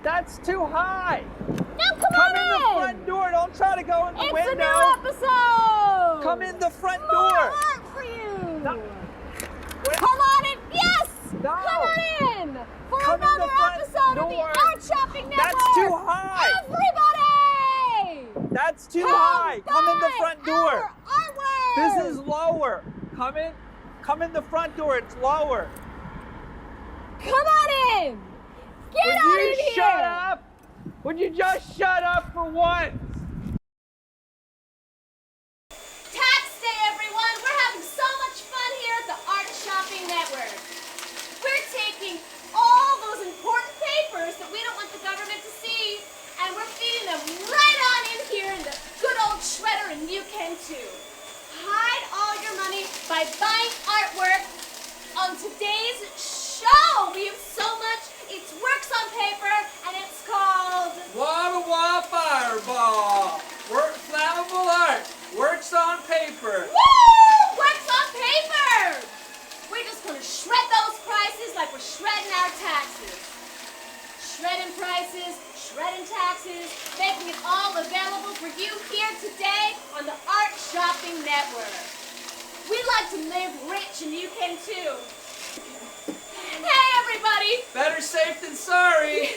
That's too high. No, Come in the front door. Don't try to go in the window. It's a new episode. Come in the front More door. art for you. No. Come on in. Yes. No. Come on in for Come in another the front episode of the door. Art Shopping Network. That's too high. Everybody. That's too high. Come in the front door. Artwork. This is lower. Come in the front door. It's lower. Come on in. Get out of here. Would you shut up? Would you just shut up for once? Tax day, everyone. We're having so much fun here at the Art Shopping Network. We're taking all those important papers that we don't want the government to see, and we're feeding them right on in here in the good old shredder, and you can too. Hide all your money by buying artwork. On today's show, we have so much. It's works on paper, and it's called Wah Fireball. Flammable art. Works on paper. Woo! Works on paper! We're just going to shred those prices like we're shredding our taxes. Shredding prices, shredding taxes, making it all available for you here today on the Art Shopping Network. We like to live rich, and you can too. Hey, everybody! Better safe than sorry.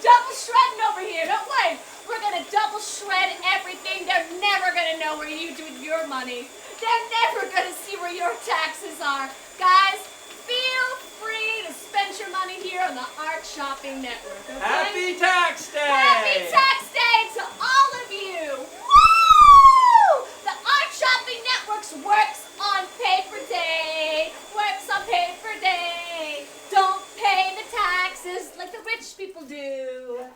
Double shredding over here. Don't worry. We're going to double shred everything. They're never going to know where you do your money. They're never going to see where your taxes are. Guys, feel free to spend your money here on the Art Shopping Network. Okay? Happy Tax Day! Happy Tax Day to all of you! Woo! The Art Shopping Network's Works on Paper Day. Works on Paper Day. Don't pay the taxes like the rich people do.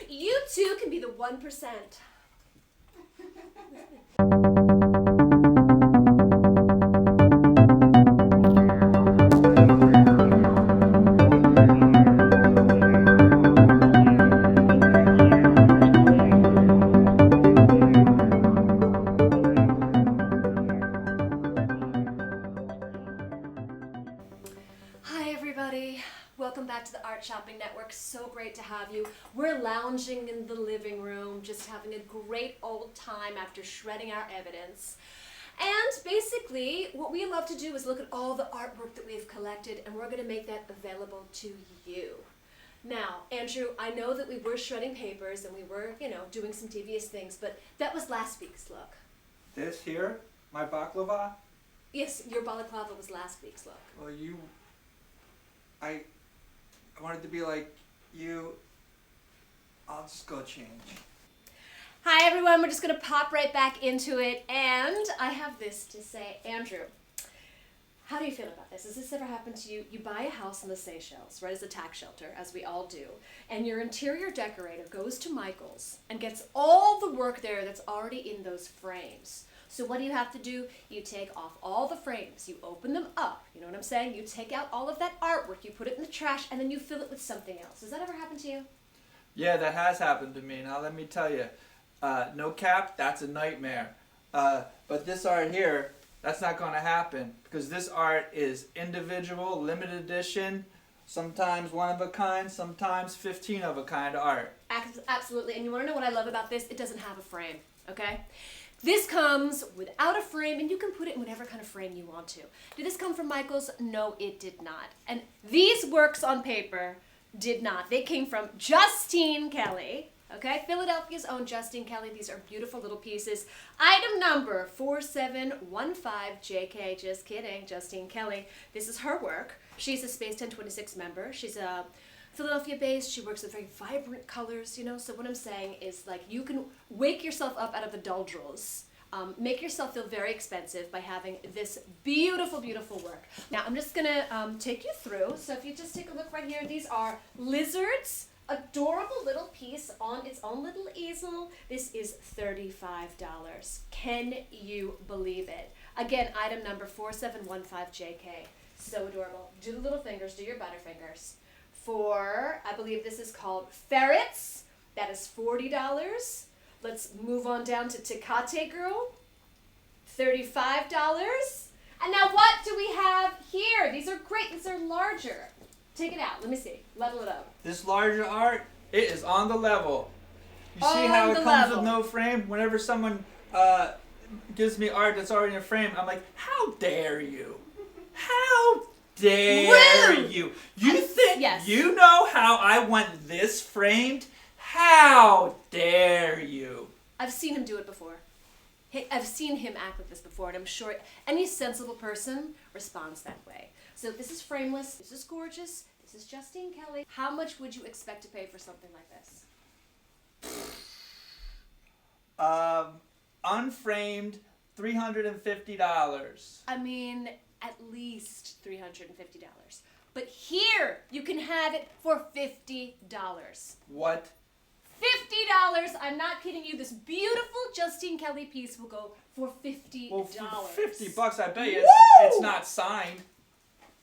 You too can be the 1%. Hi everybody, welcome back to the Art Shopping Network. So great to have you. We're lounging in the living room, just having a great old time after shredding our evidence. And basically, what we love to do is look at all the artwork that we've collected, and we're going to make that available to you. Now, Andrew, I know that we were shredding papers and we were, doing some devious things, but that was last week's look. This here, my baklava. Yes, your balaclava was last week's look. Well, I wanted to be like you. I'll just go change. Hi everyone, we're just going to pop right back into it, and I have this to say. Andrew, how do you feel about this? Has this ever happened to you? You buy a house in the Seychelles, right, as a tax shelter, as we all do, and your interior decorator goes to Michael's and gets all the work there that's already in those frames. So what do you have to do? You take off all the frames, you open them up, you know what I'm saying? You take out all of that artwork, you put it in the trash, and then you fill it with something else. Does that ever happen to you? Yeah, that has happened to me. Now let me tell you, no cap, that's a nightmare. But this art here, that's not going to happen because this art is individual, limited edition, sometimes one of a kind, sometimes 15 of a kind art. Absolutely, and you want to know what I love about this? It doesn't have a frame, okay? This comes without a frame, and you can put it in whatever kind of frame you want to. Did this come from Michael's? No, it did not. And these works on paper did not. They came from Justine Kelly, okay? Philadelphia's own Justine Kelly. These are beautiful little pieces. Item number 4715JK. Just kidding, Justine Kelly. This is her work. She's a Space 1026 member. She's a Philadelphia-based. She works with very vibrant colors, so what I'm saying is, like, you can wake yourself up out of the doldrums, make yourself feel very expensive by having this beautiful, beautiful work. Now, I'm just gonna take you through, so if you just take a look right here, these are lizards, adorable little piece on its own little easel. This is $35. Can you believe it? Again, item number 4715JK. So adorable. Do the little fingers, do your butterfingers. For, I believe this is called ferrets. That is $40. Let's move on down to Tecate Girl. $35. And now what do we have here? These are great. These are larger. Take it out. Let me see. Level it up. This larger art, it is on the level. You see On how it the comes level. with no frame? Whenever someone gives me art that's already in a frame, I'm like, how dare you? How dare Rude! you? You think yes. you know how I want this framed? How dare you? I've seen him do it before. I've seen him act like this before, and I'm sure any sensible person responds that way. So this is frameless. This is gorgeous. This is Justine Kelly. How much would you expect to pay for something like this? Unframed, $350. I mean, at least $350. But here, you can have it for $50. What? $50. I'm not kidding you. This beautiful Justine Kelly piece will go for $50. Well, for $50, I bet you Woo! it's not signed.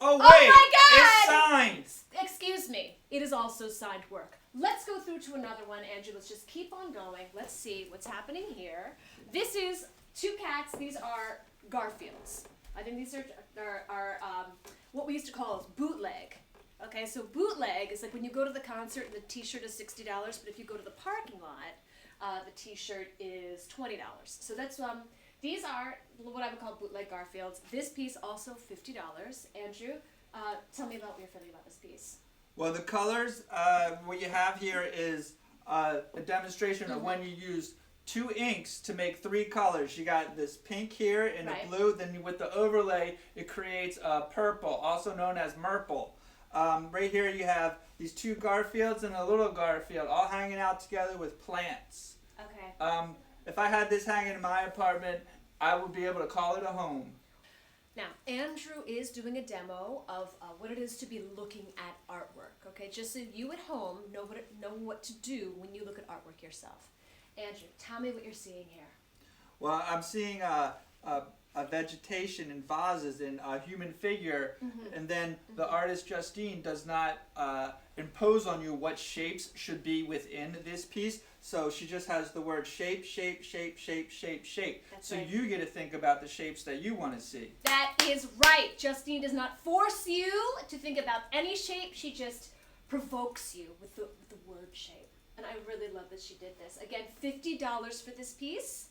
Oh wait, my God! it's signed. Excuse me. It is also signed work. Let's go through to another one, Andrew. Let's just keep on going. Let's see what's happening here. This is two cats. These are Garfields. I think these are what we used to call bootleg. Okay, so bootleg is like when you go to the concert and the t-shirt is $60, but if you go to the parking lot, the t-shirt is $20. So that's these are what I would call bootleg Garfields. This piece also $50. Andrew, tell me about what you're feeling about this piece. Well, the colors, what you have here is a demonstration of when you use two inks to make three colors. You got this pink here and Right. a blue, then with the overlay, it creates a purple, also known as murple. Right here you have these two Garfields and a little Garfield all hanging out together with plants. Okay. If I had this hanging in my apartment, I would be able to call it a home. Now, Andrew is doing a demo of what it is to be looking at artwork, okay? Just so you at home know what to do when you look at artwork yourself. Andrew, tell me what you're seeing here. Well, I'm seeing a vegetation in vases and a human figure, and then the artist Justine does not impose on you what shapes should be within this piece. So she just has the word shape, shape, shape, shape, shape, shape. That's so right. you get to think about the shapes that you want to see. That is right. Justine does not force you to think about any shape. She just provokes you with the word shape. And I really love that she did this. Again, $50 for this piece.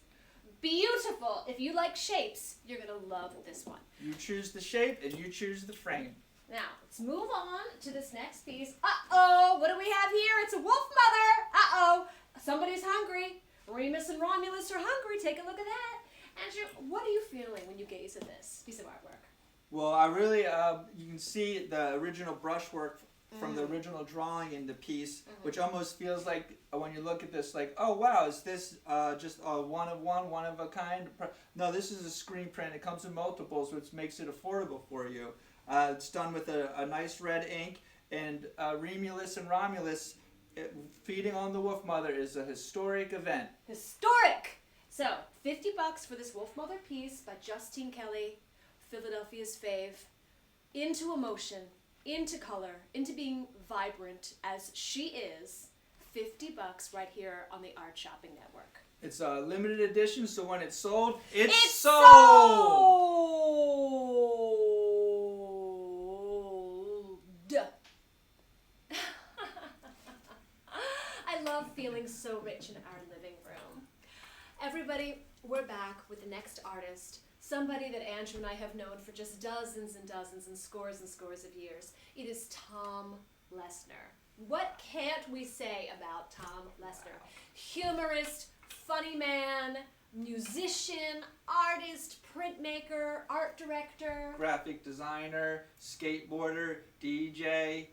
Beautiful. If you like shapes, you're going to love this one. You choose the shape and you choose the frame. Now, let's move on to this next piece. Uh-oh, what do we have here? It's a wolf mother. Uh-oh, somebody's hungry. Remus and Romulus are hungry. Take a look at that. Andrew, what are you feeling when you gaze at this piece of artwork? Well, I really, you can see the original brushwork from the original drawing in the piece, which almost feels like when you look at this, like, oh wow, is this just a one of a kind? No, this is a screen print. It comes in multiples, which makes it affordable for you. It's done with a nice red ink, and Remulus and Romulus feeding on the wolf mother is a historic event. Historic! So, $50 for this wolf mother piece by Justine Kelly, Philadelphia's fave. Into emotion, into color, into being vibrant as she is. $50 right here on the Art Shopping Network. It's a limited edition, so when it's sold, it's sold! I love feeling so rich in our living room. Everybody, we're back with the next artist. Somebody that Andrew and I have known for just dozens and dozens and scores of years. It is Tom Lesnar. What can't we say about Tom Lesnar? Humorist, funny man, musician, artist, printmaker, art director. graphic designer, skateboarder, DJ.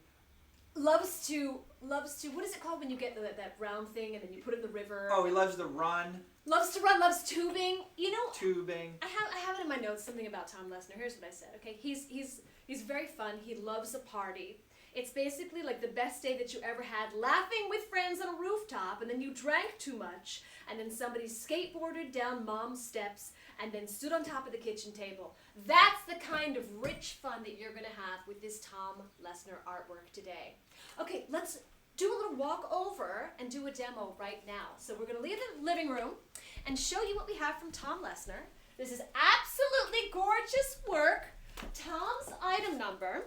Loves to, what is it called when you get that round thing and then you put it in the river? Oh, he loves to run, Loves to run, loves tubing. You know, tubing. I have it in my notes, something about Tom Lesnar. Here's what I said, okay? He's very fun. He loves a party. It's basically like the best day that you ever had, laughing with friends on a rooftop, and then you drank too much, and then somebody skateboarded down mom's steps, and then stood on top of the kitchen table. That's the kind of rich fun that you're going to have with this Tom Lesnar artwork today. Okay, let's do a little walk over and do a demo right now. So we're going to leave the living room and show you what we have from Tom Lesnar. This is absolutely gorgeous work. Tom's item number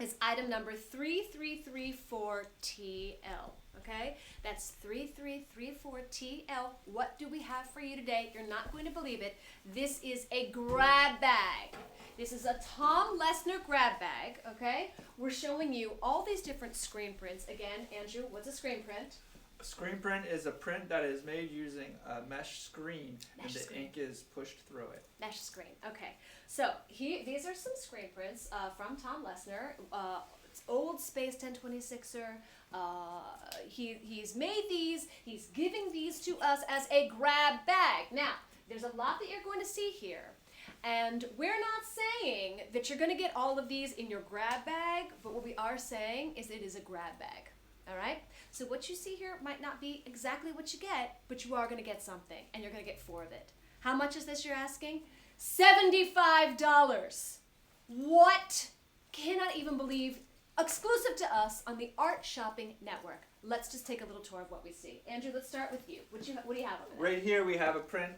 is item number 3334TL. Okay? That's 3334TL. What do we have for you today? You're not going to believe it. This is a grab bag. This is a Tom Lesnar grab bag, okay? We're showing you all these different screen prints. Again, Andrew, what's a screen print? A screen print is a print that is made using a mesh screen, and the ink is pushed through it. Mesh screen. Okay. So these are some screen prints from Tom Lesnar. It's old Space 1026er. He's made these. He's giving these to us as a grab bag. Now, there's a lot that you're going to see here. And we're not saying that you're going to get all of these in your grab bag, but what we are saying is it is a grab bag. All right? So what you see here might not be exactly what you get, but you are going to get something, and you're going to get 4 of it. How much is this you're asking? $75. What? Cannot even believe. Exclusive to us on the Art Shopping Network. Let's just take a little tour of what we see. Andrew, let's start with you. What do you have over there? Right here we have a print.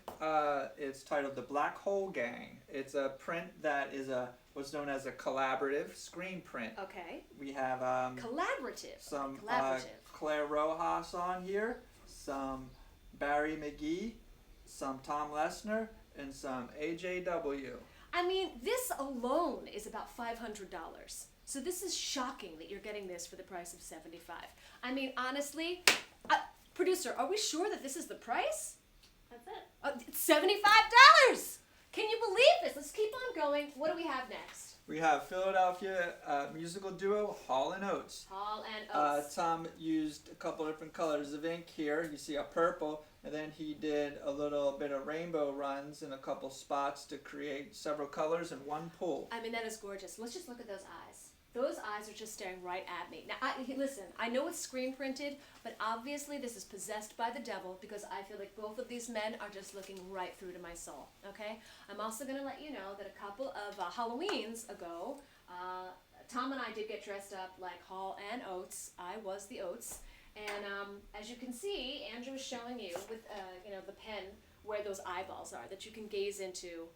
It's titled The Black Hole Gang. It's a print that is what's known as a collaborative screen print. Okay. We have Collaborative. some Collaborative. Claire Rojas on here, some Barry McGee, some Tom Lesnar, and some AJW. I mean, this alone is about $500. So this is shocking that you're getting this for the price of $75. I mean, honestly, producer, are we sure that this is the price? That's it. It's $75. Can you believe this? Let's keep on going. What do we have next? We have Philadelphia musical duo Hall & Oates. Hall and Oates. Tom used a couple different colors of ink here. You see a purple, and then he did a little bit of rainbow runs in a couple spots to create several colors in one pool. I mean, that is gorgeous. Let's just look at those eyes. Those eyes are just staring right at me. Now, listen, I know it's screen printed, but obviously this is possessed by the devil because I feel like both of these men are just looking right through to my soul, okay? I'm also going to let you know that a couple of Halloweens ago, Tom and I did get dressed up like Hall and Oates. I was the Oates. And as you can see, Andrew is showing you with the pen where those eyeballs are that you can gaze into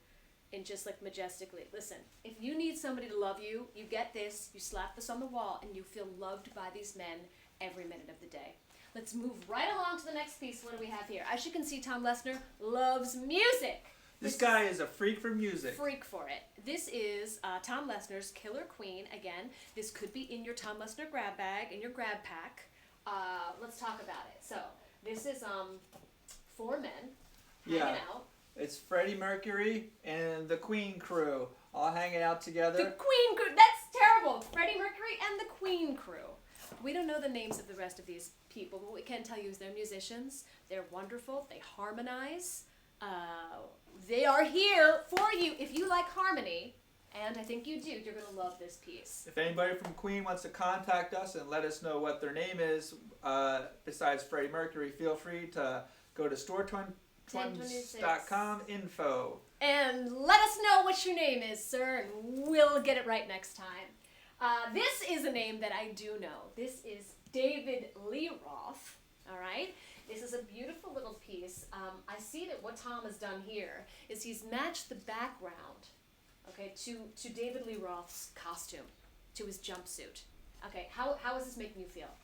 and just like majestically. Listen, if you need somebody to love you, you get this, you slap this on the wall, and you feel loved by these men every minute of the day. Let's move right along to the next piece. What do we have here? As you can see, Tom Lesnar loves music. This guy is a freak for music. Freak for it. This is Tom Lesnar's Killer Queen. Again, this could be in your Tom Lesnar grab bag, in your grab pack. Let's talk about it. So, this is 4 men hanging out. It's Freddie Mercury and the Queen crew all hanging out together. The Queen crew. That's terrible. Freddie Mercury and the Queen crew. We don't know the names of the rest of these people, but what we can tell you is they're musicians. They're wonderful. They harmonize. They are here for you if you like harmony. And I think you do. You're going to love this piece. If anybody from Queen wants to contact us and let us know what their name is, besides Freddie Mercury, feel free to go to StoreTwins.com info. And let us know what your name is, sir, and we'll get it right next time. This is a name that I do know. This is David Lee Roth, all right? This is a beautiful little piece. I see that what Tom has done here is he's matched the background, okay, to David Lee Roth's costume, to his jumpsuit. Okay, how is this making you feel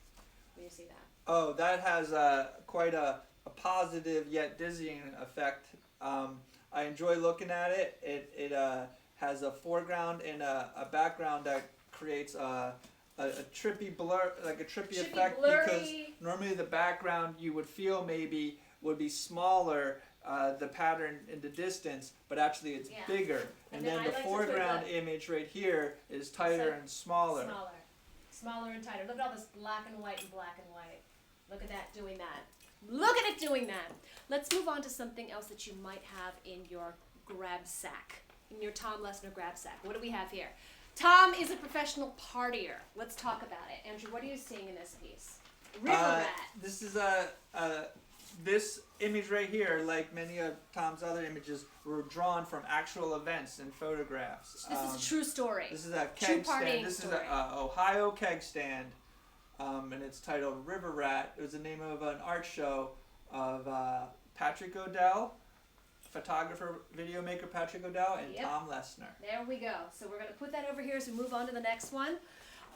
when you see that? Oh, that has quite a positive yet dizzying effect. I enjoy looking at it. It has a foreground and a background that creates a trippy blur, like a trippy effect, blurry. Because normally the background you would feel maybe would be smaller, the pattern in the distance, but actually it's bigger. And then the foreground image right here is tighter and smaller. Smaller and tighter. Look at all this black and white and black and white. Look at that doing that. Look at it doing that. Let's move on to something else that you might have in your grab sack, in your Tom Lesnar grab sack. What do we have here? Tom is a professional partier. Let's talk about it. Andrew, what are you seeing in this piece? River Rat. This is this image right here, like many of Tom's other images, were drawn from actual events and photographs. This is a true story. This is a keg stand. This story. is an Ohio keg stand. And it's titled River Rat. It was the name of an art show of Patrick O'Dell, photographer, video maker Patrick O'Dell, and Tom Lesnar. There we go. So we're going to put that over here as we move on to the next one.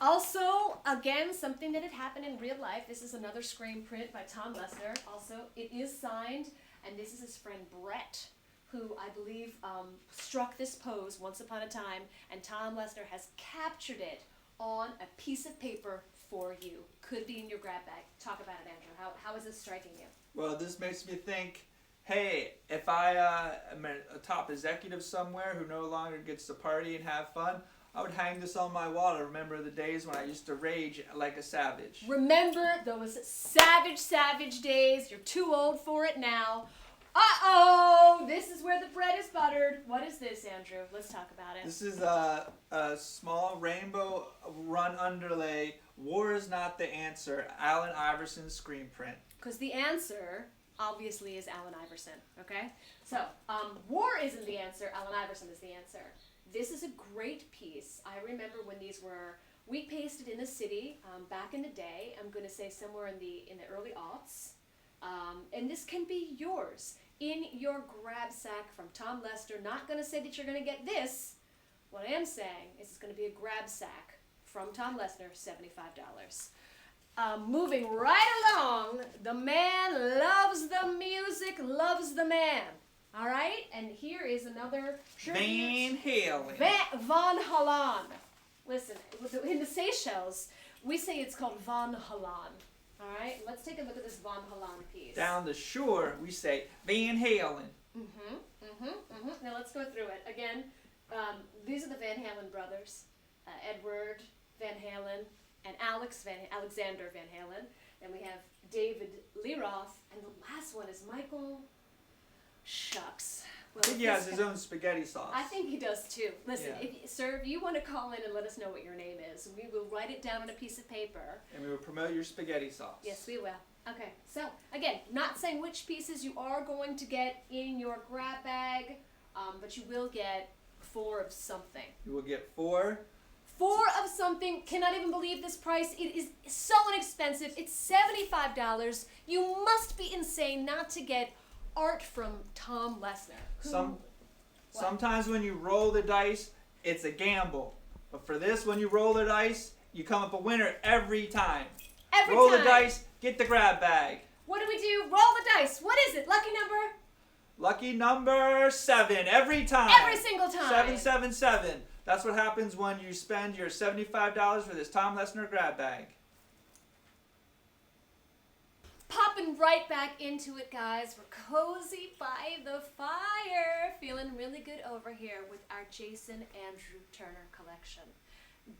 Also, again, something that had happened in real life. This is another screen print by Tom Lesnar. Also, it is signed, and this is his friend Brett, who I believe struck this pose once upon a time, and Tom Lesnar has captured it on a piece of paper for you. Could be in your grab bag. Talk about it, Andrew. How is this striking you? Well, this makes me think, hey, if I am a top executive somewhere who no longer gets to party and have fun, I would hang this on my wall to remember the days when I used to rage like a savage. Remember those savage days. You're too old for it now. Uh-oh! This is where the bread is buttered. What is this, Andrew? Let's talk about it. This is a small rainbow run underlay. War is not the answer. Allen Iverson's screen print. Because the answer, obviously, is Allen Iverson, okay? So, war isn't the answer. Allen Iverson is the answer. This is a great piece. I remember when these were wheat pasted in the city back in the day. I'm going to say somewhere in the early aughts. And this can be yours in your grab sack from Tom Lesnar. Not going to say that you're going to get this. What I am saying is it's going to be a grab sack from Tom Lesnar, $75. Moving right along, the man loves the music, loves the man. All right, and here is another Van Halen. Van Halen. Listen, in the Seychelles, we say it's called Van Halen. All right, let's take a look at this Van Halen piece. Down the shore, we say Van Halen. Now let's go through it again. These are the Van Halen brothers, Edward Van Halen and Alexander Van Halen. Then we have David Lee Roth, and the last one is Michael. Shucks. Well, I think he has his own spaghetti sauce. I think he does too. Listen, Yeah. sir, if you want to call in and let us know what your name is, we will write it down on a piece of paper. And we will promote your spaghetti sauce. Yes, we will. Okay, so again, not saying which pieces you are going to get in your grab bag, but you will get 4 of something. You will get 4. 4 of something. Cannot even believe this price. It is so inexpensive. It's $75. You must be insane not to get art from Tom Lesnar. Sometimes when you roll the dice, it's a gamble. But for this, when you roll the dice, you come up a winner every time. Roll the dice, get the grab bag. What do we do? Roll the dice. What is it? Lucky number? Lucky number 7 every time. Every single time. 777. That's what happens when you spend your $75 for this Tom Lesnar grab bag. Popping right back into it, guys. We're cozy by the fire. Feeling really good over here with our Jason Andrew Turner collection.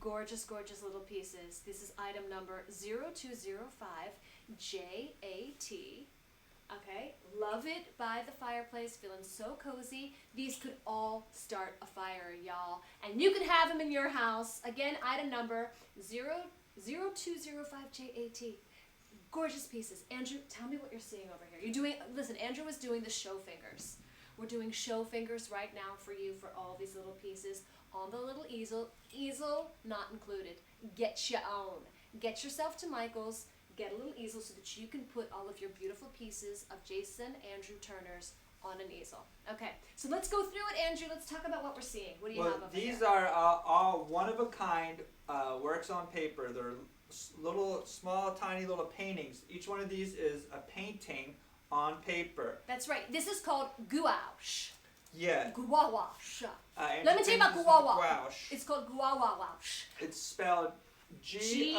Gorgeous, gorgeous little pieces. This is item number 0205 JAT. Okay, love it by the fireplace, feeling so cozy. These could all start a fire, y'all. And you can have them in your house. Again, item number 0205 JAT. Gorgeous pieces. Andrew, tell me what you're seeing over here. Listen, Andrew was doing the show fingers. We're doing show fingers right now for you for all these little pieces on the little easel. Easel not included. Get your own. Get yourself to Michael's. Get a little easel so that you can put all of your beautiful pieces of Jason Andrew Turner's on an easel. Okay, so let's go through it, Andrew. Let's talk about what we're seeing. What do you have over here? These are all one-of-a-kind works on paper. They're little, small, tiny little paintings. Each one of these is a painting on paper. That's right. This is called gouache. Yeah. Gouache. Let Let me tell you about gouache. gouache. It's called gouache. It's spelled Gouachequea.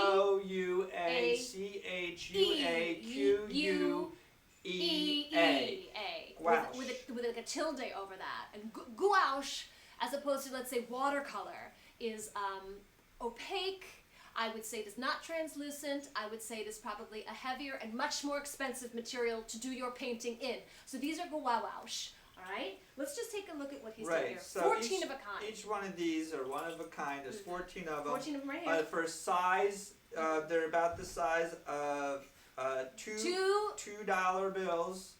Gouache. With like a tilde over that. And gouache, as opposed to, let's say, watercolor, is opaque. I would say it is not translucent. I would say it is probably a heavier and much more expensive material to do your painting in. So these are gouache. All right? Let's just take a look at what he's doing here. So 14 of a kind. Each one of these are one of a kind. There's 14 of them. 14 of them right here. For size, they're about the size of $2 bills.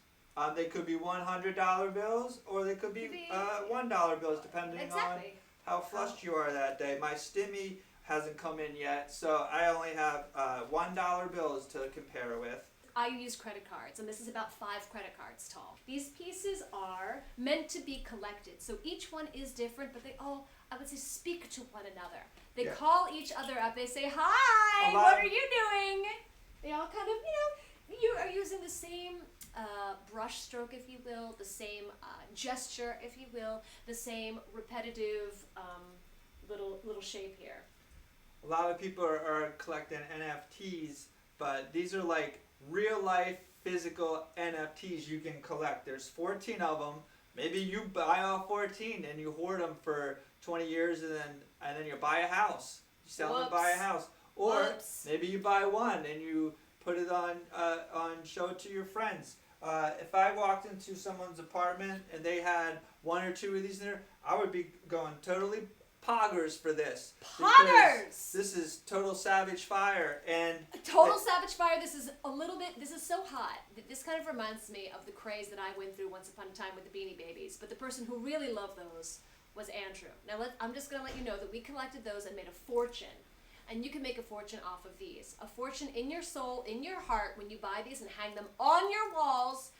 They could be $100 bills, or they could be $1 bills, depending on how flushed you are that day. My stimmy hasn't come in yet, so I only have $1 bills to compare with. I use credit cards, and this is about 5 credit cards tall. These pieces are meant to be collected, so each one is different, but they all, I would say, speak to one another. They Yeah. call each other up. They say, "Hi, A lot what of- are you doing?" They all kind of, you are using the same brush stroke, if you will, the same gesture, if you will, the same repetitive little shape here. A lot of people are collecting NFTs, but these are like real life physical NFTs you can collect. There's 14 of them. Maybe you buy all 14 and you hoard them for 20 years and then you buy a house. You sell them and buy a Whoops. house. Or Whoops. maybe you buy one and you put it on show it to your friends. If I walked into someone's apartment and they had 1 or 2 of these in there, I would be going totally poggers for this. Because Poggers! this is total savage fire and Total Savage Fire, this is so hot. This kind of reminds me of the craze that I went through once upon a time with the Beanie Babies, but the person who really loved those was Andrew. Now I'm just going to let you know that we collected those and made a fortune. And you can make a fortune off of these. A fortune in your soul, in your heart, when you buy these and hang them on your walls.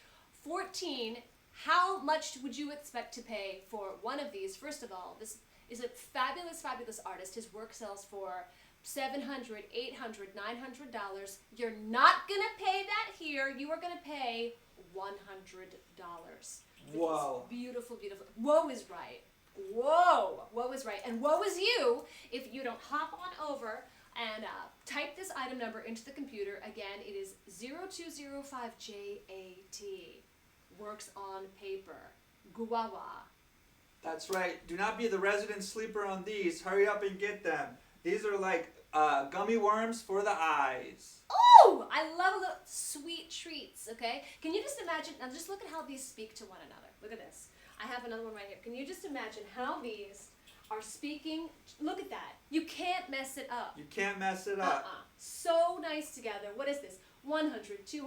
14, how much would you expect to pay for one of these? First of all, this is a fabulous, fabulous artist. His work sells for $700, $800, $900. You're not going to pay that here. You are going to pay $100. Whoa. It's beautiful, beautiful. Woe is right. Whoa! Woe is right. And woe is you if you don't hop on over and type this item number into the computer. Again, it is 0205JAT. Works on paper. Guawa. that's right. Do not be the resident sleeper on these. Hurry up and get them. These are like gummy worms for the eyes. Oh! I love a little sweet treats, okay? Can you just imagine, now just look at how these speak to one another. Look at this. I have another one right here. Can you just imagine how these are speaking? Look at that. You can't mess it up. You can't mess it up. So nice together. What is this? $100, $200, $300,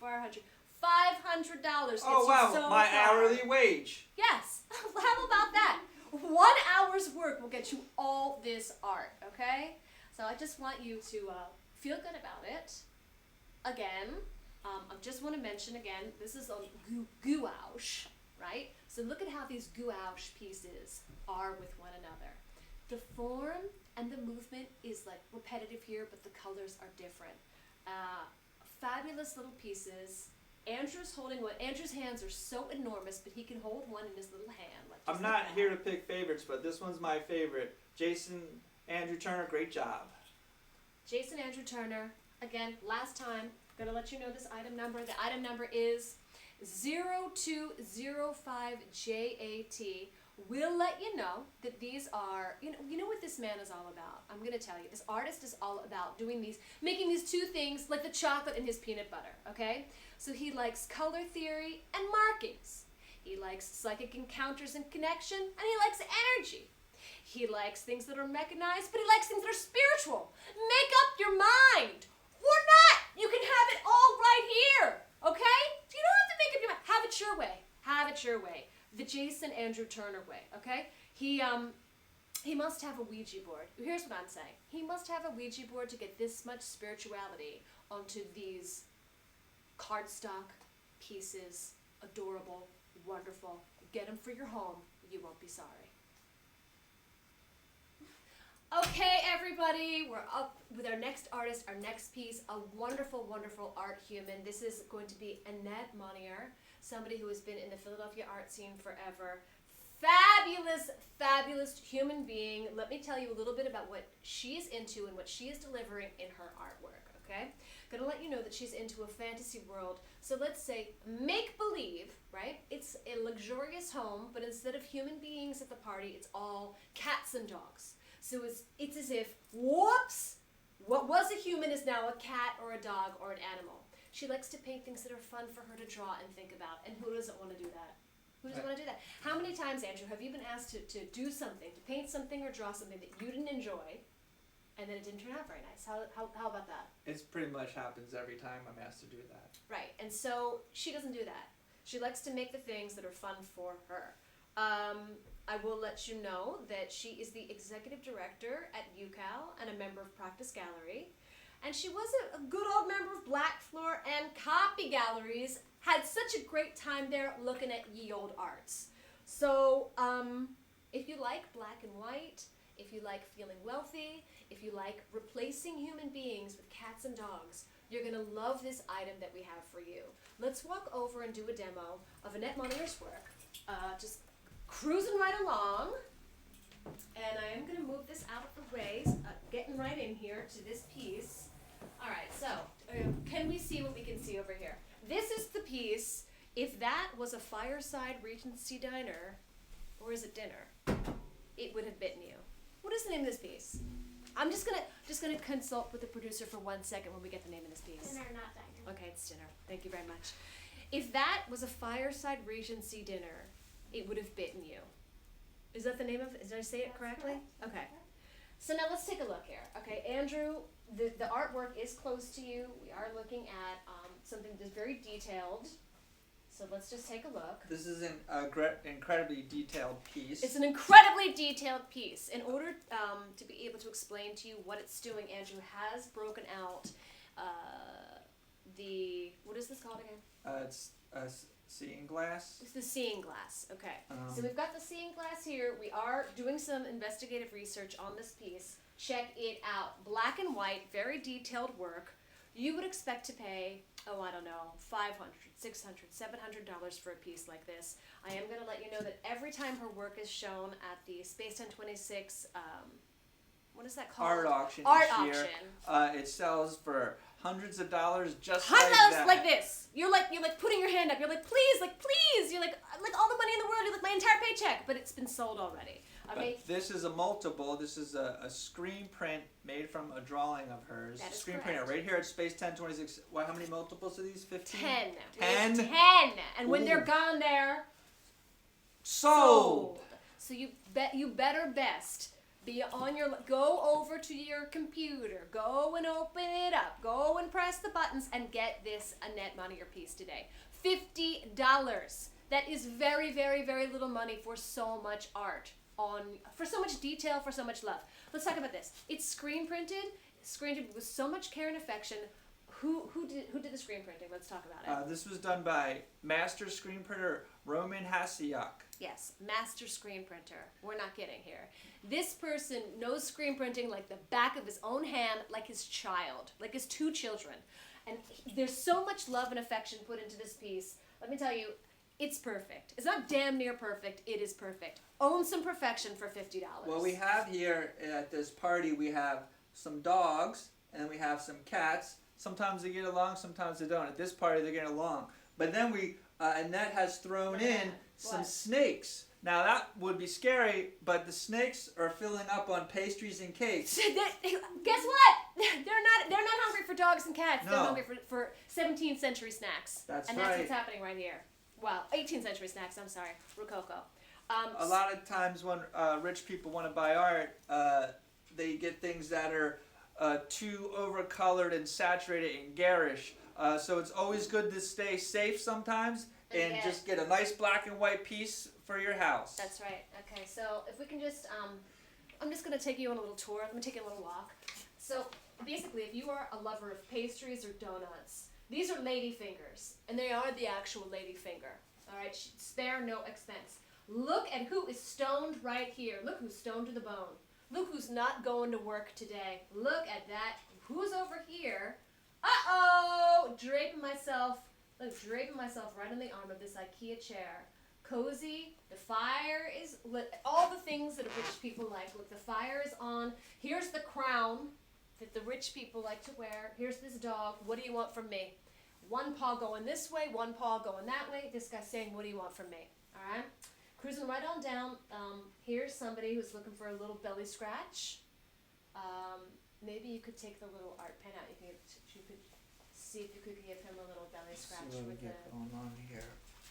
$400, $500. Oh wow, so my far. hourly wage. Yes. How about that? 1 hour's work will get you all this art, okay? So I just want you to feel good about it. Again, I just want to mention again, this is on gouache, right? So look at how these gouache pieces are with one another. The form and the movement is like repetitive here, but the colors are different. Fabulous little pieces. Andrew's holding one. Andrew's hands are so enormous, but he can hold one in his little hand. Like I'm just not like that. here to pick favorites, but this one's my favorite. Jason, Andrew Turner, great job. Jason Andrew Turner. Again, last time, gonna let you know this item number. The item number is 0205JAT. We'll let you know that these are, you know what this man is all about. I'm gonna tell you, this artist is all about doing these, making these 2 things, like the chocolate and his peanut butter, okay? So he likes color theory and markings. He likes psychic encounters and connection, and he likes energy. He likes things that are mechanized, but he likes things that are spiritual. Make up your mind. Or not. You can have it all right here, okay? You don't have to make up your mind. Have it your way. Have it your way. The Jason Andrew Turner way, okay? He must have a Ouija board. Here's what I'm saying. He must have a Ouija board to get this much spirituality onto these cardstock pieces. Adorable, wonderful. Get them for your home. You won't be sorry. Okay, everybody, we're up with our next artist, our next piece, a wonderful, wonderful art human. This is going to be Annette Monnier, somebody who has been in the Philadelphia art scene forever. Fabulous, fabulous human being. Let me tell you a little bit about what she is into and what she is delivering in her artwork, okay? Gonna let you know that she's into a fantasy world. So let's say make-believe, right? It's a luxurious home, but instead of human beings at the party, it's all cats and dogs. So it's as if, whoops, what was a human is now a cat or a dog or an animal. She likes to paint things that are fun for her to draw and think about. And who doesn't want to do that? Who doesn't want to do that? How many times, Andrew, have you been asked to do something, to paint something or draw something that you didn't enjoy, and then it didn't turn out very nice? How about that? It's pretty much happens every time I'm asked to do that. Right, and so she doesn't do that. She likes to make the things that are fun for her. I will let you know that she is the executive director at UCal and a member of Practice Gallery. And she was a good old member of Black Floor copy galleries had such a great time there looking at ye old arts. So, if you like black and white, if you like feeling wealthy, if you like replacing human beings with cats and dogs, you're gonna love this item that we have for you. Let's walk over and do a demo of Annette Monier's work. Just cruising right along. And I am gonna move this out of the way, getting right in here to this piece. All right, so can we see what we can see over here? This is the piece. If that was a fireside Regency diner, or is it dinner, it would have bitten you. What is the name of this piece? I'm just gonna consult with the producer for 1 second when we get the name of this piece. Dinner, not diner. Okay, it's dinner. Thank you very much. If that was a fireside Regency dinner, it would have bitten you. Is that the name of it? Did I say it correctly? Okay. So now let's take a look here. Okay, Andrew, the artwork is close to you. We are looking at something that's very detailed. So let's just take a look. This is an incredibly detailed piece. It's an incredibly detailed piece. In order to be able to explain to you what it's doing, Andrew has broken out what is this called again? It's seeing glass. It's the seeing glass. Okay. So we've got the seeing glass here. We are doing some investigative research on this piece. Check it out. Black and white, very detailed work. You would expect to pay, I don't know, $500, $600, $700 for a piece like this. I am going to let you know that every time her work is shown at the Space 1026, what is that called? Art auction. Art each year. auction. It sells for hundreds of dollars, just Hundreds like that. like this. You're like putting your hand up. You're like, please. You're like all the money in the world. You're like my entire paycheck, but it's been sold already. Okay. But this is a multiple. This is a screen print made from a drawing of hers. That is screen correct. printer right here at Space 1026. How many multiples are these? 15? 10. 10? 10. And when they're Ooh. gone, they're Sold. So you better best be on go over to your computer, go and open it up, go and press the buttons and get this Annette Monier piece today. $50. That is very, very, very little money for so much art, for so much detail, for so much love. Let's talk about this. It's screen printed with so much care and affection. Who did the screen printing? Let's talk about it. This was done by master screen printer Roman Hasiak. Yes, master screen printer. We're not kidding here. This person knows screen printing like the back of his own hand, like his child, like his 2 children. And there's so much love and affection put into this piece. Let me tell you, it's perfect. It's not damn near perfect, it is perfect. Own some perfection for $50. Well, we have here at this party, we have some dogs and we have some cats. Sometimes they get along, sometimes they don't. At this party, they're getting along. But then Annette has thrown in some snakes. Now that would be scary, but the snakes are filling up on pastries and cakes. Guess what? They're not hungry for dogs and cats. No. They're hungry for 17th century snacks. That's and right. that's what's happening right here. Well, 18th century snacks. I'm sorry, Rococo. A lot of times when rich people want to buy art, they get things that are too overcolored and saturated and garish. So it's always good to stay safe sometimes and just get a nice black and white piece for your house. That's right. Okay, so if we can just, I'm just going to take you on a little tour. Let me take you on a little walk. So basically, if you are a lover of pastries or donuts, these are lady fingers, and they are the actual lady finger. All right, spare no expense. Look at who is stoned right here. Look who's stoned to the bone. Look who's not going to work today. Look at that. Who's over here? Uh-oh! Draping myself right on the arm of this IKEA chair. Cozy. The fire is lit. All the things that rich people like. Look, the fire is on. Here's the crown that the rich people like to wear. Here's this dog. What do you want from me? One paw going this way, one paw going that way. This guy's saying, what do you want from me? All right? Cruising right on down. Here's somebody who's looking for a little belly scratch. Maybe you could take the little art pen out. You could see if you could give him a little belly scratch with the. Going on here.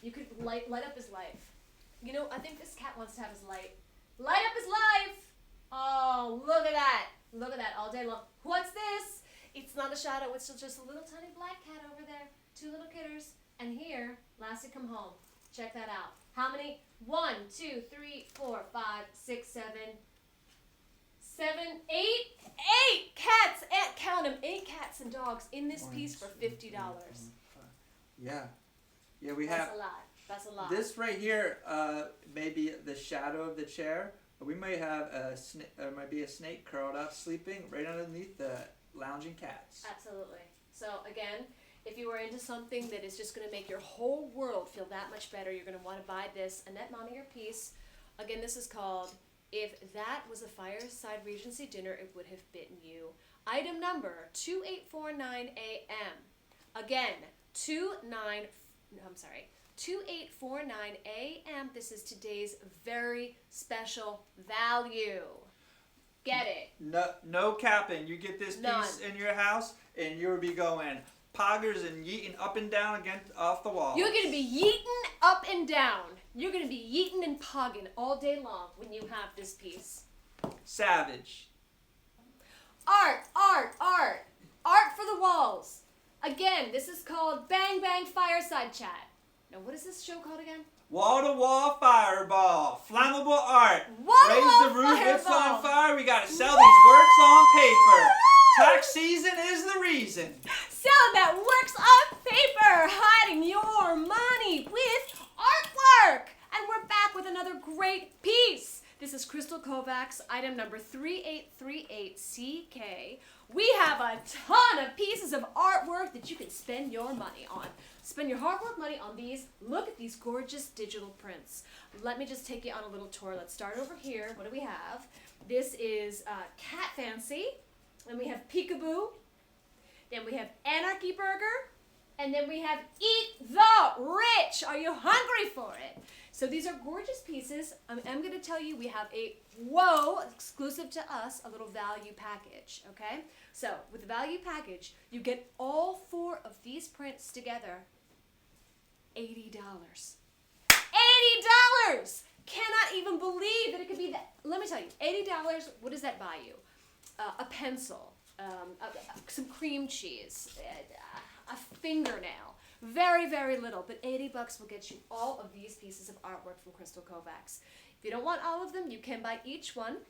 You could light up his life. You know, I think this cat wants to have his light. Light up his life! Oh, look at that. Look at that all day long. What's this? It's not a shadow. It's just a little tiny black cat over there. 2 little critters. And here, Lassie come home. Check that out. How many? 1, 2, 3, 4, 5, 6, 7, 8 cats. Count them. 8 cats and dogs in this piece for $50. Yeah. Yeah, we That's have a lot. That's a lot. this right here. May be the shadow of the chair, but we might have might be a snake curled up, sleeping right underneath the lounging cats. Absolutely. So again, if you are into something that is just going to make your whole world feel that much better, you're going to want to buy this Annette Moninger piece. Again, this is called If That Was a Fireside Regency Dinner, It Would Have Bitten You. Item number 2849 AM. Again, 2849 AM. This is today's very special value. Get it. No capping. You get this None. piece in your house, and you'll be going poggers and yeeting up and down against off the wall. You're gonna be yeeting up and down. You're gonna be yeeting and pogging all day long when you have this piece. Savage. Art, art, art. Art for the walls. Again, this is called Bang Bang Fireside Chat. Now, what is this show called again? Wall-to-wall fireball. Flammable art. Wall-to-wall Raise the roof, it's fireball. on fire. We gotta sell these works on paper. Tax season is the reason. Sell that works on paper, hiding your money with artwork. And we're back with another great piece. This is Crystal Kovacs, item number 3838CK. We have a ton of pieces of artwork that you can spend your money on. Spend your hard work money on these. Look at these gorgeous digital prints. Let me just take you on a little tour. Let's start over here. What do we have? This is Cat Fancy. Then we have Peekaboo. Then we have Anarchy Burger. And then we have Eat the Rich. Are you hungry for it? So these are gorgeous pieces. I'm going to tell you we have a, exclusive to us, a little value package, okay? So with the value package, you get all 4 of these prints together, $80. $80! Cannot even believe that it could be that. Let me tell you, $80, what does that buy you? A pencil, some cream cheese, a fingernail. Very, very little, but $80 will get you all of these pieces of artwork from Crystal Kovacs. If you don't want all of them, you can buy each one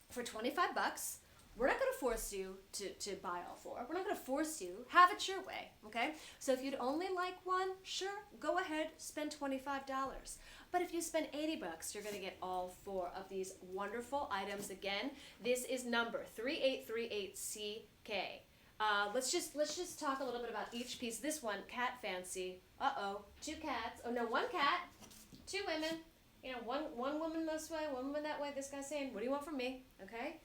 for $25. We're not going to force you to buy all 4. We're not going to force you. Have it your way, okay? So if you'd only like one, sure, go ahead, spend $25. But if you spend $80, you're going to get all 4 of these wonderful items. Again, this is number 3838CK. Let's just talk a little bit about each piece. This one, Cat Fancy. 2 cats. Oh no, 1 cat, 2 women. You know, one woman this way, 1 woman that way. This guy's saying, "What do you want from me?" Okay,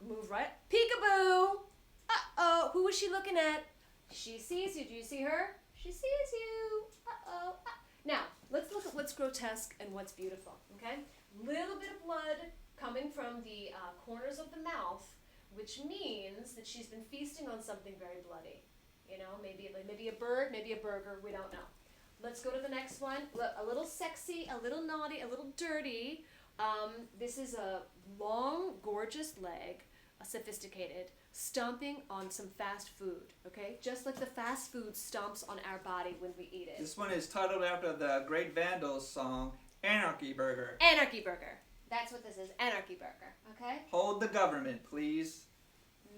move right. Peekaboo. Who is she looking at? She sees you. Do you see her? She sees you. Now let's look at what's grotesque and what's beautiful. Okay, little bit of blood coming from the corners of the mouth, which means that she's been feasting on something very bloody. You know, maybe a bird, maybe a burger, we don't know. Let's go to the next one. Look, a little sexy, a little naughty, a little dirty. This is a long, gorgeous leg, a sophisticated, stomping on some fast food, okay? Just like the fast food stomps on our body when we eat it. This one is titled after the Great Vandals song, Anarchy Burger. Anarchy Burger. That's what this is, Anarchy Burger, okay? Hold the government, please.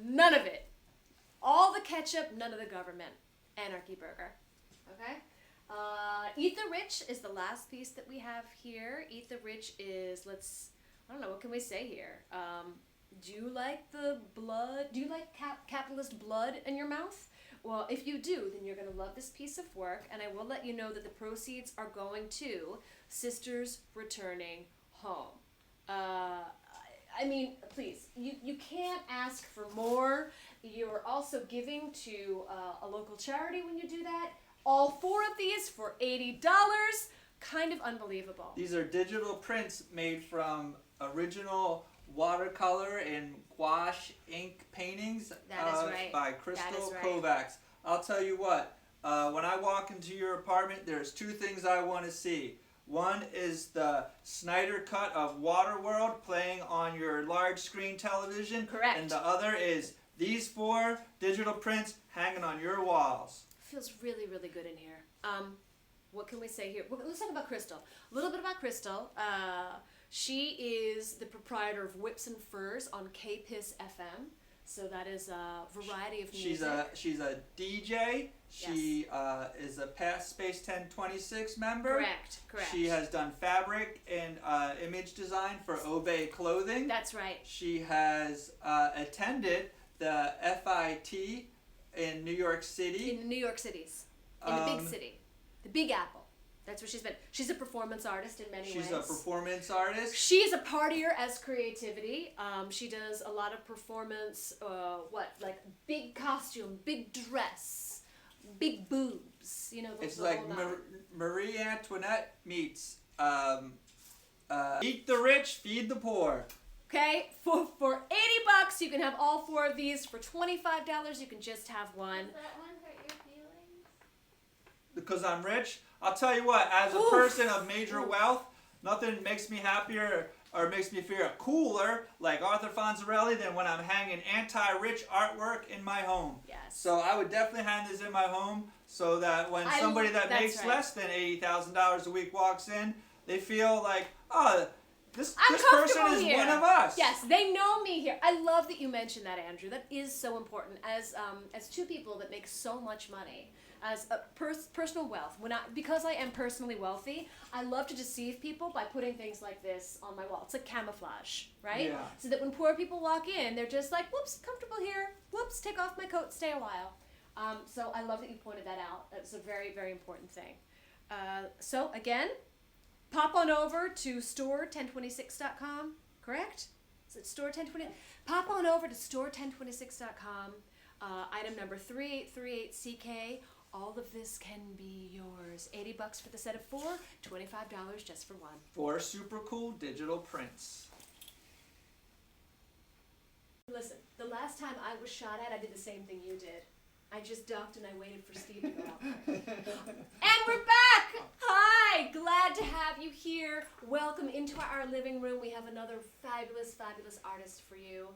None of it. All the ketchup, none of the government. Anarchy Burger, okay? Eat the Rich is the last piece that we have here. Eat the Rich is, I don't know, what can we say here? Do you like the blood? Do you like capitalist blood in your mouth? Well, if you do, then you're going to love this piece of work, and I will let you know that the proceeds are going to Sisters Returning Home. I mean, please, you can't ask for more. You're also giving to a local charity when you do that. All 4 of these for $80. Kind of unbelievable. These are digital prints made from original watercolor and gouache ink paintings That is right. by That Crystal is right. Kovacs. I'll tell you what, when I walk into your apartment, there's 2 things I want to see. One is the Snyder cut of Waterworld playing on your large screen television. Correct. And the other is these 4 digital prints hanging on your walls. Feels really, really good in here. What can we say here? Well, let's talk about Crystal. A little bit about Crystal. She is the proprietor of Whips and Furs on KPIS FM. So that is a variety of She's music. she's a DJ. She is a past Space 1026 member. Correct. She has done fabric and image design for Obey Clothing. That's right. She has attended the FIT in New York City. In New York Cities. In the big city. The Big Apple. That's where she's been. She's a performance artist in many ways. She's a performance artist. She is a partier as creativity. She does a lot of performance, like big costume, big dress, big boobs. You know, It's the like whole nine. Marie Antoinette meets eat the rich, feed the poor. Okay, for $80 you can have all 4 of these. For $25 you can just have one. Does that one hurt your feelings? Because I'm rich. I'll tell you what, as a Oof. person of major wealth, nothing makes me happier or makes me feel cooler like Arthur Fonzarelli than when I'm hanging anti-rich artwork in my home. Yes. So I would definitely hang this in my home so that when somebody that that's makes right. less than $80,000 a week walks in, they feel like, oh, this I'm person comfortable is here. one of us. Yes, they know me here. I love that you mentioned that, Andrew. That is so important. As two people that make so much money, as a personal wealth. Because I am personally wealthy, I love to deceive people by putting things like this on my wall. It's like camouflage, right? Yeah. So that when poor people walk in, they're just like, whoops, comfortable here. Whoops, take off my coat, stay a while. So I love that you pointed that out. That's a very, very important thing. So again, pop on over to store1026.com, correct? Is it store 1020? Pop on over to store1026.com, item number 3838CK. All of this can be yours. $80 for the set of 4, $25 just for one. 4 super cool digital prints. Listen, the last time I was shot at, I did the same thing you did. I just ducked and I waited for Steve to go out there. And we're back! Hi! Glad to have you here. Welcome into our living room. We have another fabulous, fabulous artist for you.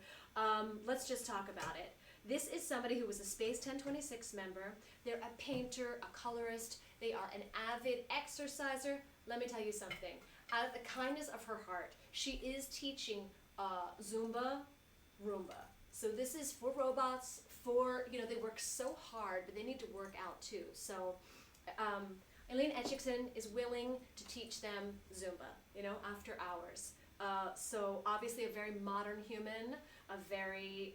Let's just talk about it. This is somebody who was a Space 1026 member. They're a painter, a colorist. They are an avid exerciser. Let me tell you something. Out of the kindness of her heart, she is teaching Zumba, Roomba. So this is for robots, they work so hard, but they need to work out too. So Eileen Etchingson is willing to teach them Zumba, after hours. So obviously a very modern human, a very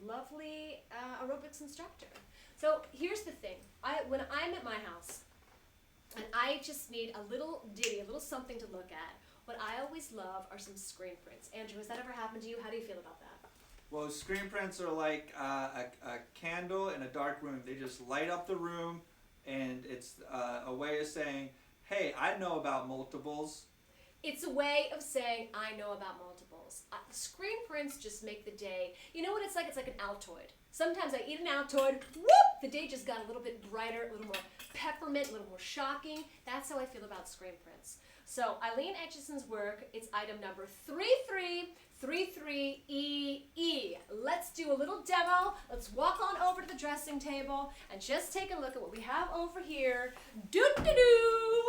lovely aerobics instructor. So here's the thing. When I'm at my house and I just need a little ditty, a little something to look at, what I always love are some screen prints. Andrew, has that ever happened to you? How do you feel about that? Well, screen prints are like a candle in a dark room. They just light up the room, and it's a way of saying, hey, I know about multiples. It's a way of saying, I know about multiples. Screen prints just make the day. You know what it's like? It's like an Altoid. Sometimes I eat an Altoid, whoop, the day just got a little bit brighter, a little more peppermint, a little more shocking. That's how I feel about screen prints. So Eileen Etchison's work, it's item number 3333EE. Let's do a little demo. Let's walk on over to the dressing table and just take a look at what we have over here. Doo-doo-doo!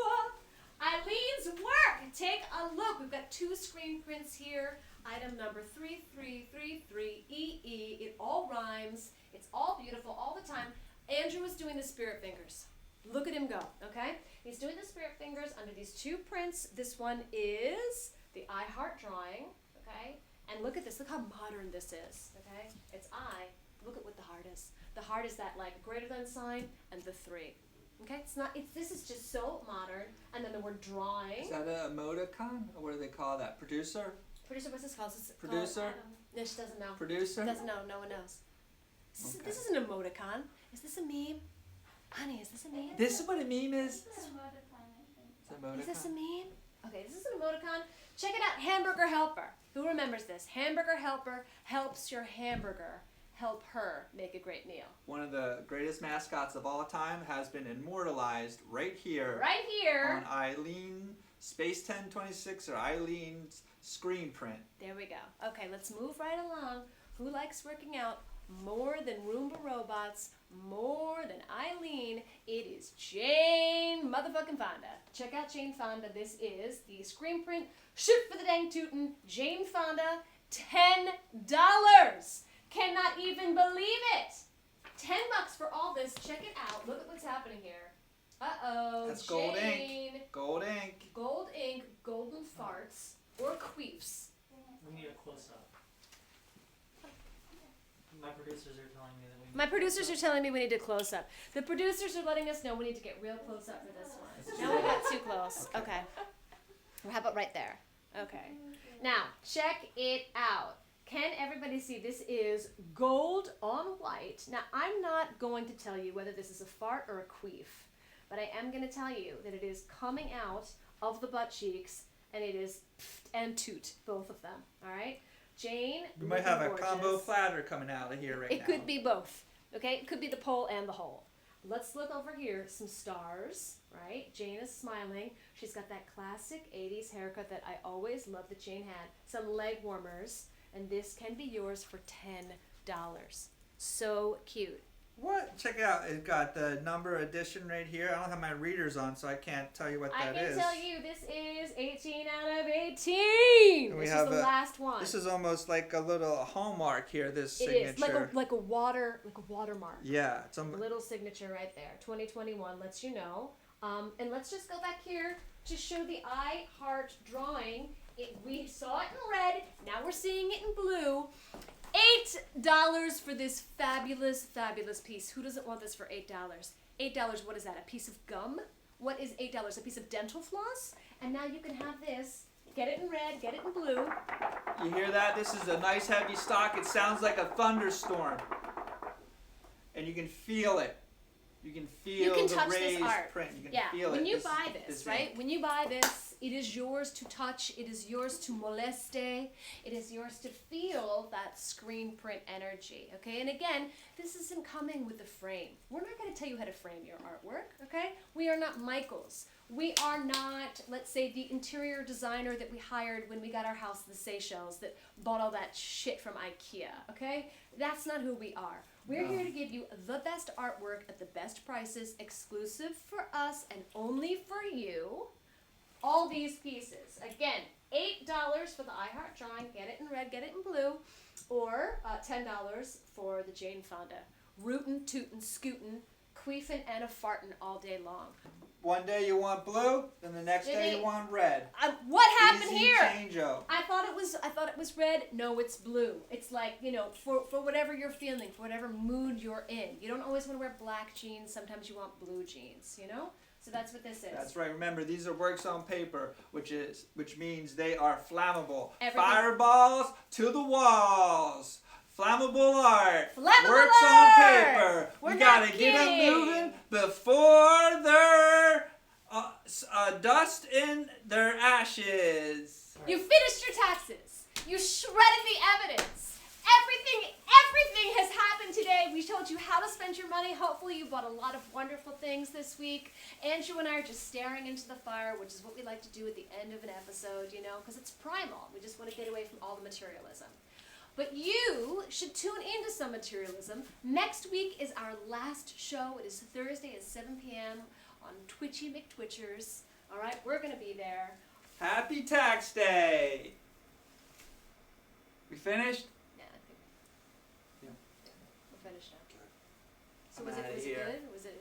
Eileen's work. Take a look. We've got 2 screen prints here. Item number 3333EE. It all rhymes. It's all beautiful all the time. Andrew is doing the spirit fingers. Look at him go, okay? He's doing the spirit fingers under these 2 prints. This one is the I Heart drawing, okay? And look at this. Look how modern this is, okay? It's I. Look at what the heart is. The heart is that like greater than sign and the 3. Okay, this is just so modern. And then the word drawing. Is that an emoticon? Or what do they call that? Producer? Producer, what's this called? Producer? No, she doesn't know. Producer? Doesn't know. No one knows. Okay. This is an emoticon. Is this a meme? Honey, is this a meme? This is what a meme is? It's an emoticon, I think. It's an emoticon. Is this a meme? Okay, this is an emoticon. Check it out. Hamburger Helper. Who remembers this? Hamburger Helper helps your hamburger help her make a great meal. One of the greatest mascots of all time has been immortalized right here. Right here. On Eileen Space 1026 or Eileen's screen print. There we go. Okay, let's move right along. Who likes working out more than Roomba robots, more than Eileen? It is Jane motherfucking Fonda. Check out Jane Fonda. This is the screen print. Shoot for the dang tootin'. Jane Fonda, $10. Cannot even believe it. $10 for all this. Check it out. Look at what's happening here. Uh-oh. That's gold Jane. ink. Gold ink. Gold ink, golden farts, or queefs. We need a close-up. My producers are telling me that we need My a producers are close-up. telling me we need to close up. The producers are letting us know we need to get real close up for this one. Now we got too close. Okay. Well, how about right there? Okay. Now, check it out. Can everybody see this is gold on white? Now, I'm not going to tell you whether this is a fart or a queef, but I am going to tell you that it is coming out of the butt cheeks, and it is pft and toot, both of them. All right? Jane, We might have a looking combo gorgeous. platter coming out of here right now. It could be both. Okay? It could be the pole and the hole. Let's look over here. Some stars, right? Jane is smiling. She's got that classic 80s haircut that I always loved that Jane had. Some leg warmers. And this can be yours for $10. So cute. What? Check it out. It's got the number edition right here. I don't have my readers on, so I can't tell you what I that can is. tell you this is 18 out of 18. And we This have is the a- last one. This is almost like a little hallmark here, this It signature. is like a watermark. Yeah, it's A little signature right there. 2021 lets you know. And let's just go back here to show the I Heart drawing. We saw it in red. Now we're seeing it in blue. $8 for this fabulous, fabulous piece. Who doesn't want this for $8? $8, what is that? A piece of gum? What is $8? A piece of dental floss? And now you can have this. Get it in red, get it in blue. You hear that? This is a nice heavy stock. It sounds like a thunderstorm. And you can feel it. You can feel You can the touch this raised art. print. You can Yeah, feel it. when you buy this, right? ink. When you buy this, it is yours to touch, it is yours to moleste, it is yours to feel that screen print energy, okay? And again, this isn't coming with the frame. We're not going to tell you how to frame your artwork, okay? We are not Michaels. We are not, let's say, the interior designer that we hired when we got our house in the Seychelles that bought all that shit from IKEA, okay? That's not who we are. We're here to give you the best artwork at the best prices, exclusive for us and only for you. All these pieces. Again, $8 for the I Heart drawing. Get it in red, get it in blue. Or $10 for the Jane Fonda. Rootin', tootin', scootin', queefin' and a fartin' all day long. One day you want blue, then the next day you want red. What happened Easy here? change-o. I thought it was red. No, it's blue. It's like, you know, for whatever you're feeling, for whatever mood you're in. You don't always want to wear black jeans. Sometimes you want blue jeans, you know? So that's what this is. That's right. Remember, these are works on paper, which means they are flammable. Everything. Fireballs to the walls. Flammable art. Flammable works art! on paper. We're we not gotta get them kidding. moving before they're dust in their ashes. You finished your taxes. You shredded the evidence. Everything has happened today. We told you how to spend your money. Hopefully you bought a lot of wonderful things this week. Andrew and I are just staring into the fire, which is what we like to do at the end of an episode, you know, because it's primal. We just want to get away from all the materialism. But you should tune into some materialism. Next week is our last show. It is Thursday at 7 p.m. on Twitchy McTwitchers. All right, we're going to be there. Happy Tax Day. We finished? Yeah, I think. Yeah. We're finished now. So I'm was outta it here. good? Was it?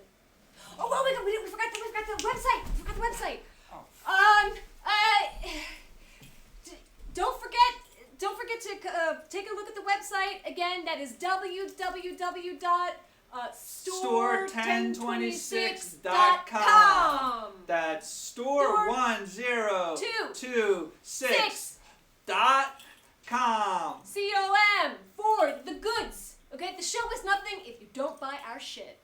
Oh well, we forgot the website. We forgot the website. Oh. Don't forget to take a look at the website again. That is store1026.com. That's Store 1026.com. COM for the goods. Okay, the show is nothing if you don't buy our shit.